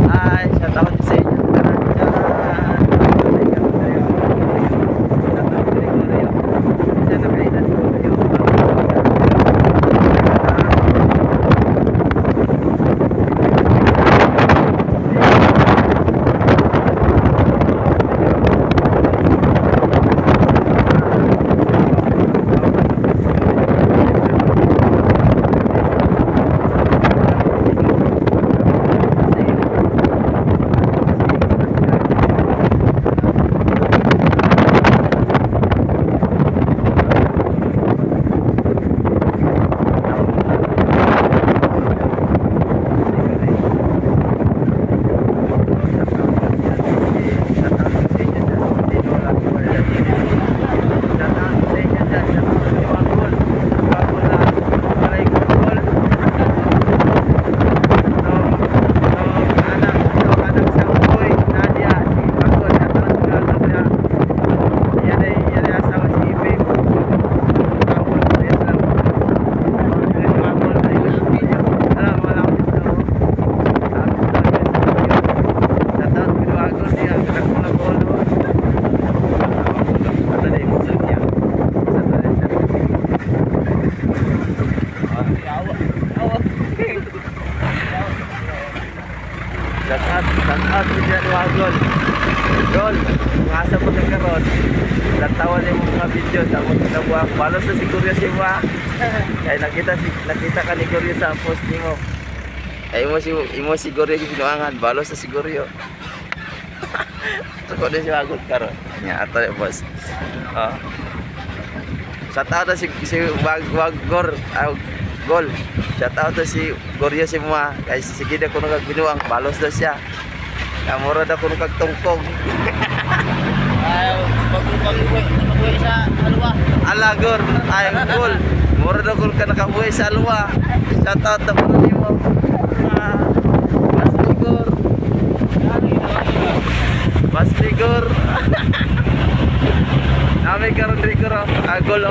Ay, shout out sa inyo. Shout out sa Luwagol. Gol, masa po ng karon. Latawan yung mga video sa mga nabuang. Balos na siguro si Wa. Kaya nakita ka ni Goryo sa post nimo. Kaya imo si Goryo yung binuangan. Balos na si Goryo. Ako na si Wagol karon. Nya ato yung boss. Shout out si Wagor. Gol. Shout out si Goryo si Mua. Kaya sige na ko nagbinuang. Balos na siya. Kamura na ko nagtungkog. Ay, pag-uwi sa alwa. Alagor, ay gol. Mura na ko nakabuhay sa alwa. Shout out na po nimo. Basligor. Basligor. Nami karon rigor agol.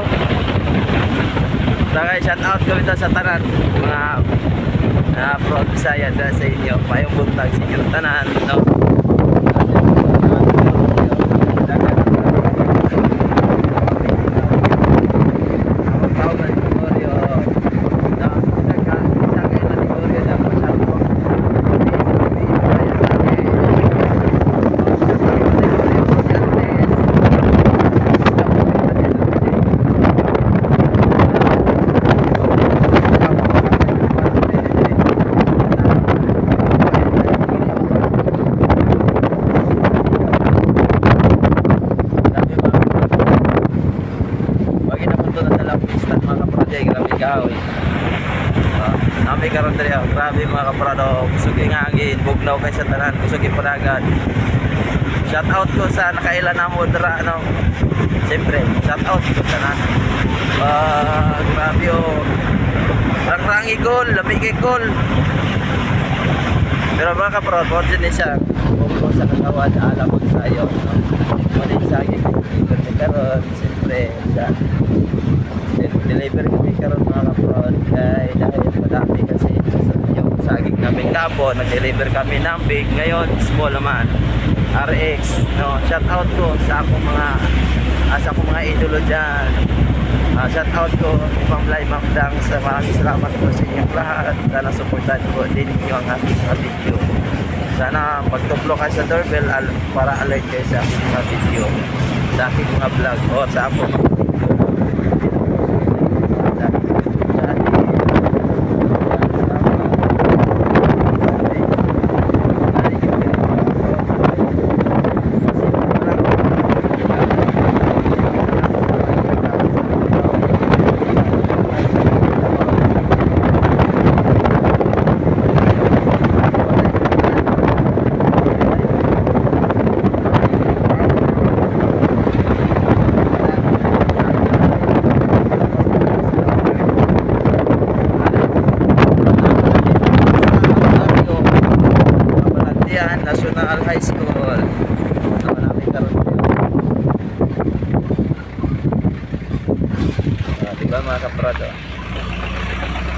Tagay shout out ko ito sa tanan mga pro Bisaya da sa inyo. Payong buntag sa inyo tanan, no. Nami karon diri grabe mga kaprado, kusog ingagin, bugnaw kay sa tanan, kusog ipadagan. Shout out ko sa nakaila namo dira ano. Siyempre, shout out ko sa tanan. Grabe oh. Rang-rangi gol, lamig kay gol. Pero mga kaprado, origin ni siya. Kung sa katawan alam mo sayo, no. Mali sa akin karon, siyempre sa deliver kami karon mga kaprod dahil madami kasi yung saging namin kapo nag-deliver kami ng big ngayon small naman RX, no. Shout out ko sa akong mga idolo dyan. Shout out ko Ma'am Lai Mamdang, sa maraming salamat po sa inyong lahat. Sana supportan ko din ninyo ang aking mga video. Sana magtuplo kayo sa doorbell para alert kayo sa aking mga video, sa aking mga vlog o sa akong mga video. National High School. Marami karon. Diba mga kaprado?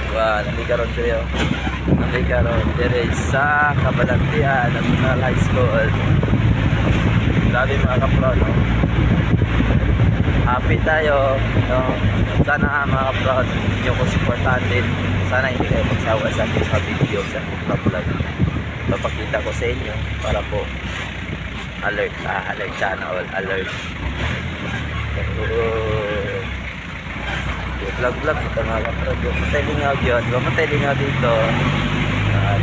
Diba, nandito karon kayo. Kami karon dire sa Kabalantian National High School. Grabe mga kapro, no? Happy tayo, no? Sana mga kapro, inyo ko supportahan din. Sana hindi kayo magsawa sa aking mga video sa aking vlog. Papakita ko sa inyo para po alert, alert sana, all alert. Vlog ito mga kapro. Matalingaw yun, matalingaw dito.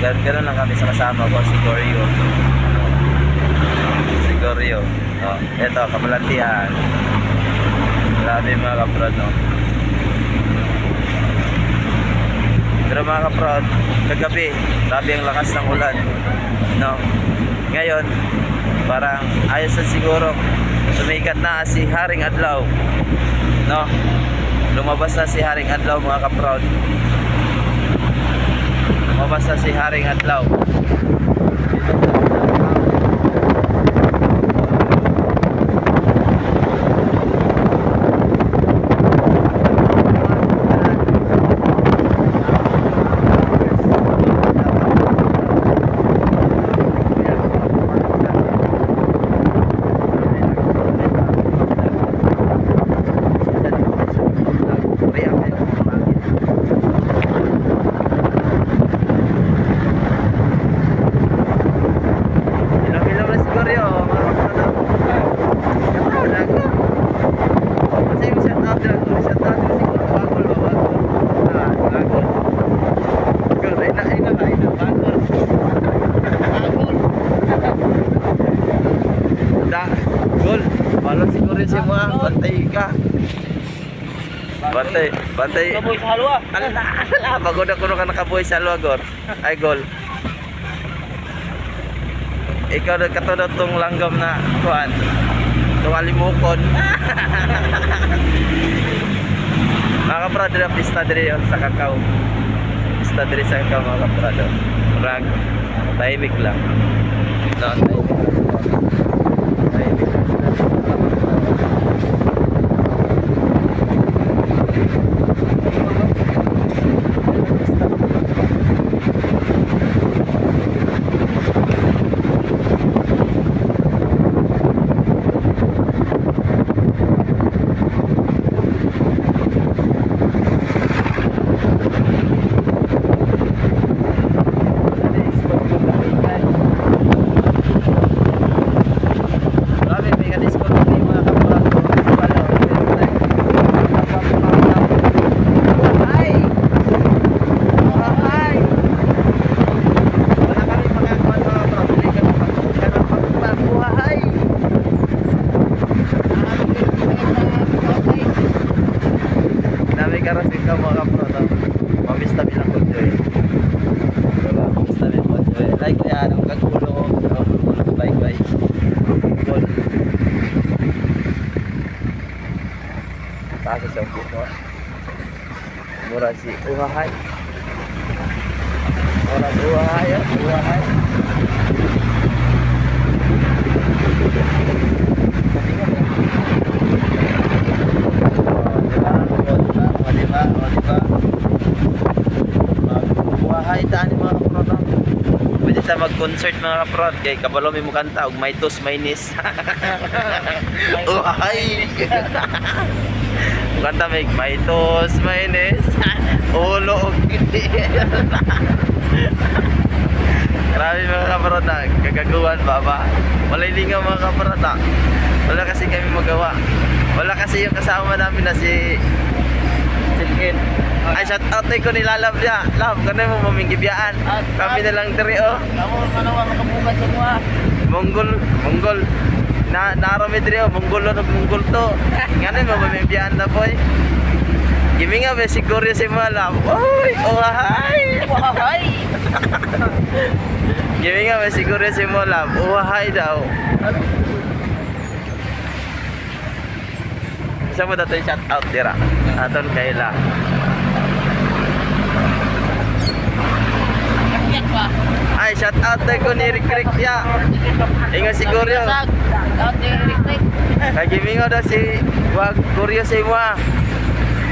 Ganun lang kami sa kasama ko, si Goryo. Si Goryo. Ito, Kabalantian. Grabe mga kapro, no? Pero mga kapro, kagabi, grabe ang lakas ng ulan, no? Ngayon, parang ayos na siguro. Sumikat na si Haring Adlaw, no? Lumabas na si Haring Adlaw mga kaprod. Lumabas na si Haring Adlaw. Gol, balon siguro si mga bantay ka. Bantay. Kaboy sa halwa. Ala, pagod ako ka nakabuhay sa halwa, Gor. Ay, Gol. Ikaw na katulad tong langgam na kuan. Tuwalimukon. Mga kaprado na pista diri sa kakao. Pista diri sa kakao mga kaprado. Rag, tahimik lang. No, tahimik. Karas ikaw mga kapro, mabista bilang ko joy. Mabista bilang ko joy. Like yan, ang kagulo ko. Bye. Gol. Pasok sa puto. Mura si Uhahay. Orang Uhahay. Buhay taan mga kaprod. Pwede tayo mag-concert mga kaprod. Kay kabalo may mukanta og may tos may nis. Uhay. Mukanta may tos may nis. Ulo og giti. Grabe mga kaprod na kagaguhan baba. Walay lingaw mga kaprod na. Wala kasi kami magawa. Wala kasi yung kasama namin na si Silkin. Ay, shout out ko nilalab niya. Love, kano mo maminggibyaan. Kami na lang diri oh. Kamu manawa makabugat sa mga. Monggol. Narami diri oh, Monggol to. Ngano mo maminggibyaan na boy. Gimi nga be siguro si Malam. Oy, uhahay. Gimi nga be siguro si Malam. Uhahay daw. Isa mo dato'y shout out dira. Aton kaila. Ay, shout out tayo ko ni Rick ya. Ingat si Goryo. Out ni Rick. Kay gimingo daw si Wag Goryo sa imo.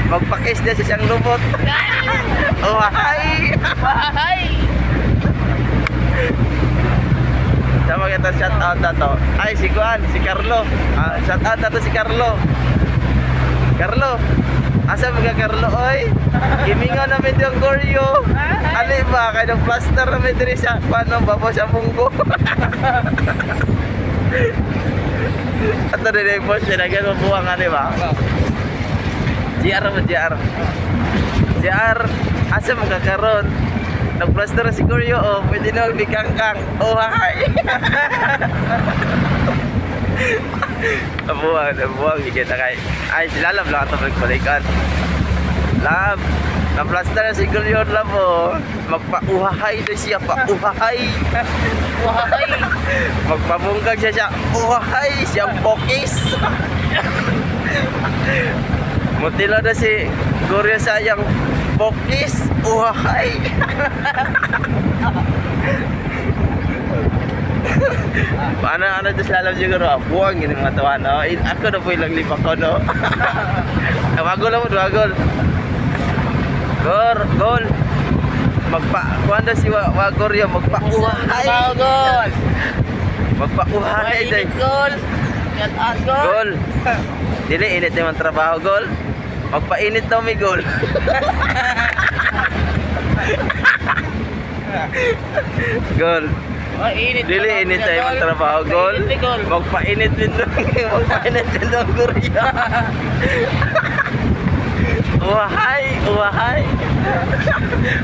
Magpa-kiss niya sa siyang lubot. Oh, hi! Bahay! Sama kita shout out na to. Ay, si Juan, si Carlo. Shout out na to si Carlo. Carlo, asa mga Carlo, oy? Giminga namin yung goryo. Ali ba, kaya ng plaster namin diri sa paano, babo sa munggo. At na rin yung boss niya, nagyan mabuhang ano ba? GR mo, GR. GR, asa mga karon? Nag-plaster na si goryo, oh, pwede na magbikangkang. Oh, hi! Abuang, higit na kay. Ay, si Lalab lang ito magbalikan. Lab, na-plaster na si goryo, lab, oh. Magpa-uhahay na siya, pa-uhahay. Bahay! Magpabungkag siya, uhahay, siyang bokis. Mutilo na si goryo sa iyang bokis, uhahay. Ano ito sila alam siguro, buwang yun yung mga tawa, no? Ako na po ilang lipa ko, no? Wagol na mo, wagol. Gol. Kuwanda si Wagor yun, magpa-uhahay. Gol! Magpa-uhahay, day. Gol! Yan as gol! Gol. Dili, init naman trabaho, gol. Magpa-init daw may gol. Gol. Init Dili, init tayo magtrabaho, gol. Magpa-init din daw. Magpa-init din daw, Korea. Uhahay.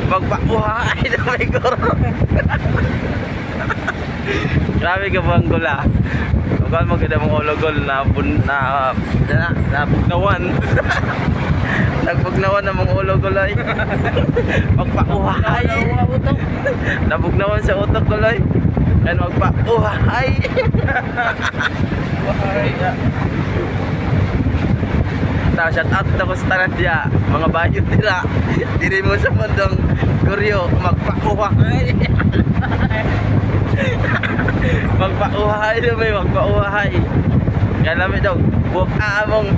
Magpa-uhahay daw may gol. Grabe ka bang gula. Huwag mo kita mong ulogol na bugnawan. Nagbugnawan na mong ulogol ay. Magpa-uhahay. Nabugnawan sa utok ko ay. Yan magpa-uhahay. Shout out ako sa tanan diya. Mga bayo tira. Diri mo sa mundong Koryo. Magpa-uhahay. Magpa-uhahay na may magpa-uhahay. Kaya namin daw, buka mong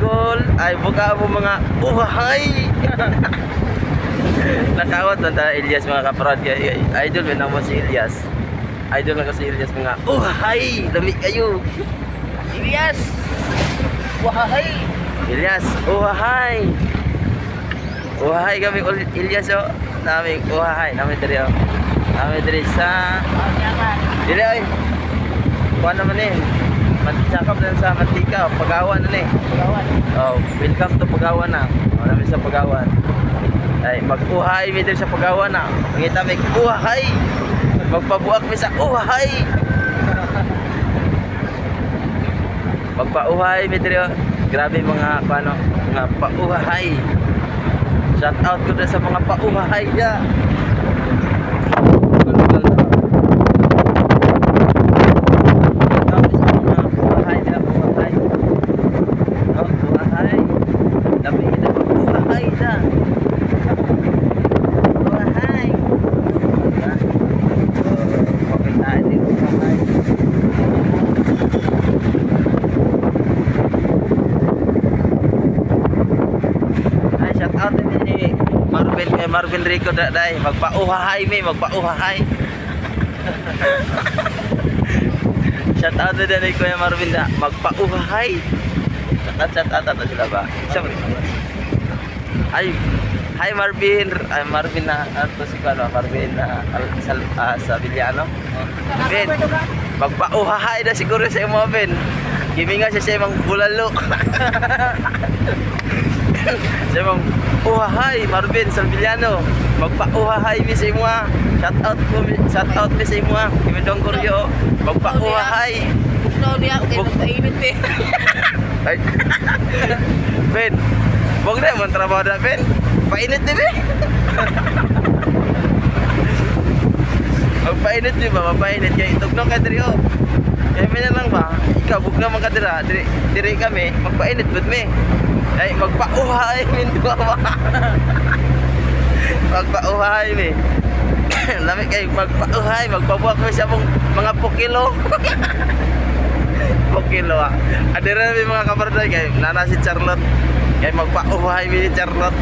gol, ay buka mong mga uhahay. Nakawat lang tayo Elias mga kaparad. Idol mo naman si Elias. Idol lang kasi Elias mga uhahay. Dami kayo. Ilyas! Bahay! Elias, uhahay. Uhahay kami Elias oh. Naming uhahay. Namin diri oh. Namin diri sa dili ay. Kuha naman eh. Matsakap na sa mantika. Pagawan na eh. Oh, welcome to Pagawan na. Oh, namin sa Pagawan. Ay, mag-uhay mi diri sa Pagawan na. Ngita mi uhay. Magpabuak mi sa uhay. Magpa-uhay mi diri. Grabe mga paano, mga pa-uhay. Shout out ko na sa mga pa-uhay ya. Marvin Rico day magpa-uhahay mi magpa-uhahay. Shout out na din Kuya Marvin da magpa-uhahay. Shout out na sila ba? Ay, hi Marvin. Ay Marvin na ato si Kuya Marvin na sa Villano. Ben, magpa-uhahay na siguro sa imo Ben. Giminga siya sa imong bulalo. Sa imong uhahay Marvin Salviliano. Magpa-uhahay mi sa imo. Shout out mi sa imo. Kimedong Koryo. Magpa-uhahay. No, niya okay magpainit eh. Ay. Ben, wag na mo trabaho na Ben. Painit din eh. Magpainit di ba? Mapainit kay tugnaw ka diri oh. Kaya may na lang ba? Ikaw bug na man ka dira. Diri kami magpainit bud mi. Ay magpa-uhahay min duwa ba. Magpa-uhahay mi. Lami kay magpa-uhahay, magpabuak mi sa mga pokilo. Pokilo ah. Adira mi mga kabarday kay nana si Charlotte. Kaya magpa-uhay ni Charlotte.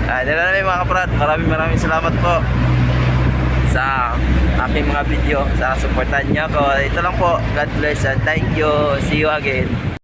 Dala na mga kaprad. Maraming salamat po sa aking mga video, sa supportan niyo ako. Ito lang po. God bless and thank you. See you again.